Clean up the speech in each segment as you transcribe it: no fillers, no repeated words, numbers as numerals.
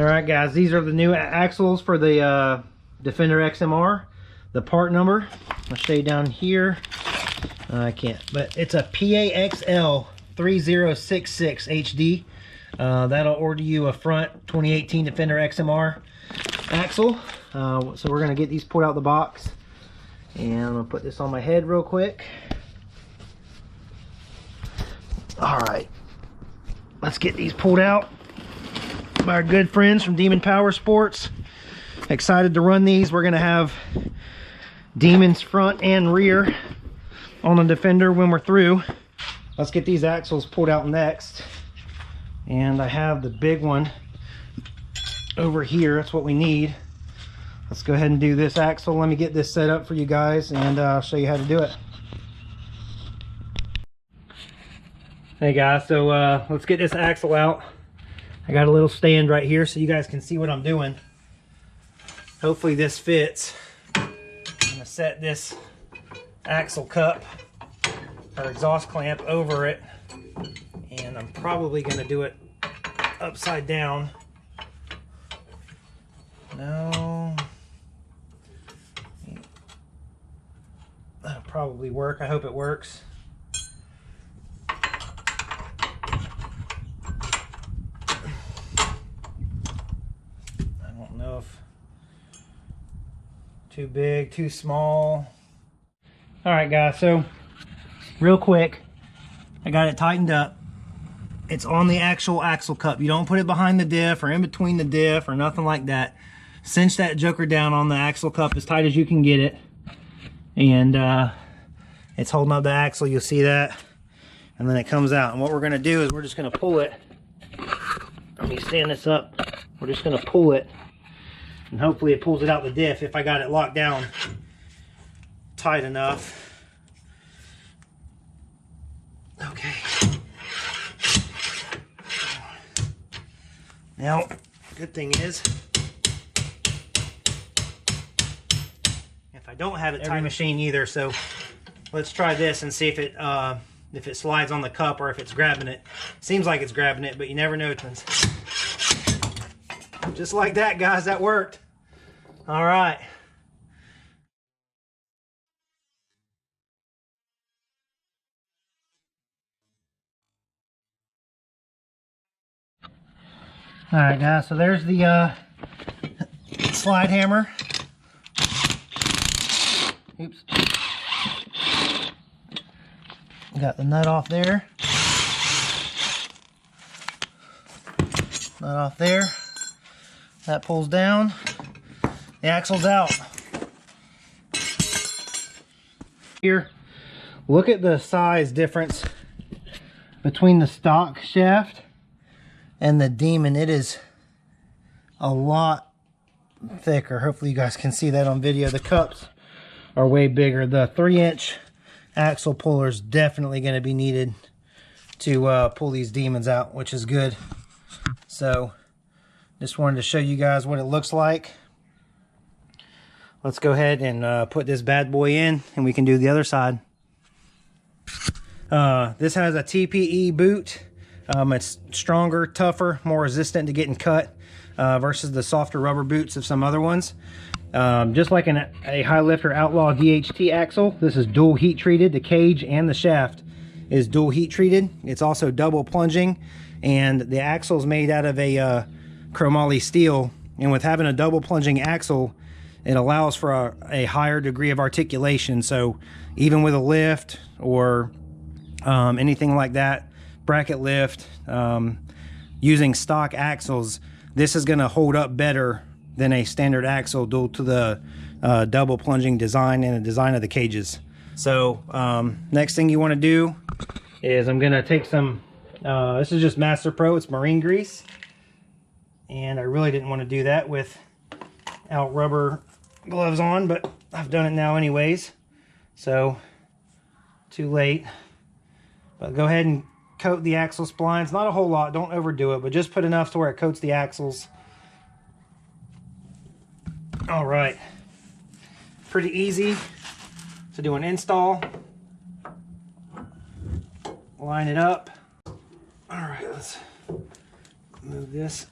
Alright guys, these are the new axles for the Defender XMR. The part number, I'll show you down here. I can't, but it's a PAXL 3066 HD. That'll order you a front 2018 Defender XMR axle. So we're going to get these pulled out of the box. And I'm going to put this on my head real quick. Alright, let's get these pulled out by our good friends from Demon Power Sports. Excited to run these. We're going to have Demon's front and rear on the Defender when we're through. Let's get these axles pulled out next. And I have the big one over here. That's what we need. Let's go ahead and do this axle. Let me get this set up for you guys and I'll show you how to do it. Hey guys, so let's get this axle out. I got a little stand right here so you guys can see what I'm doing. Hopefully this fits. I'm gonna set this axle cup or exhaust clamp over it, and I'm probably gonna do it upside down. No, that'll probably work. I hope it works. Too big, too small. All right guys, so real quick, I got it tightened up. It's on the actual axle cup. You don't put it behind the diff or in between the diff or nothing like that. Cinch that joker down on the axle cup as tight as you can get it. And it's holding up the axle, you'll see that. And then it comes out. And what we're gonna do is we're just gonna pull it. Let me stand this up. We're just gonna pull it. And hopefully it pulls it out the diff if I got it locked down tight enough. Okay. Now, good thing is, if I don't have it tight, every machine either, so let's try this and see if it slides on the cup or if it's grabbing it. Seems like it's grabbing it, but you never know, twins. Just like that, guys, that worked. All right. All right, guys, so there's the slide hammer. Oops. Got the nut off there. Nut off there. That pulls down. The axle's out. Here, look at the size difference between the stock shaft and the Demon. It is a lot thicker. Hopefully you guys can see that on video. The cups are way bigger. The 3-inch axle puller is definitely going to be needed to pull these Demons out, which is good. So just wanted to show you guys what it looks like. Let's go ahead and put this bad boy in and we can do the other side. This has a TPE boot. It's stronger, tougher, more resistant to getting cut versus the softer rubber boots of some other ones. Just like a High Lifter Outlaw DHT axle, this is dual heat treated. The cage and the shaft is dual heat treated. It's also double plunging, and the axle is made out of a chromoly steel. And with having a double plunging axle, it allows for a higher degree of articulation. So even with a lift or anything like that, bracket lift, using stock axles, this is going to hold up better than a standard axle due to the double plunging design and the design of the cages. So next thing you want to do is I'm going to take some, this is just Master Pro, it's marine grease. And I really didn't want to do that without rubber gloves on, but I've done it now anyways, so too late. But go ahead and coat the axle splines. Not a whole lot, don't overdo it, but just put enough to where it coats the axles. All right, pretty easy to do an install. Line it up. All right, let's move this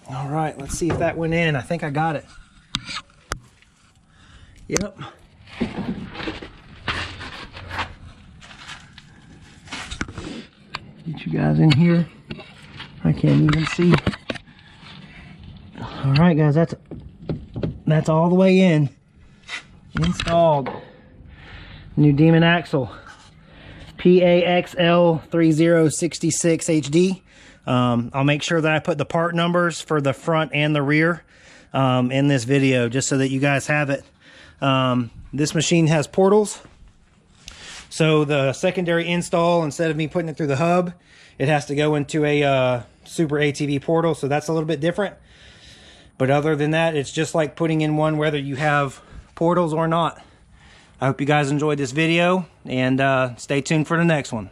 All right, let's see if that went in. I think I got it. Yep. Get you guys in here. I can't even see. All right, guys, that's all the way in. Installed. New Demon axle. PAXL 3066 HD. I'll make sure that I put the part numbers for the front and the rear in this video, just so that you guys have it. This machine has portals, so the secondary install, instead of me putting it through the hub, it has to go into a Super ATV portal, so that's a little bit different. But other than that, it's just like putting in one whether you have portals or not. I hope you guys enjoyed this video, and stay tuned for the next one.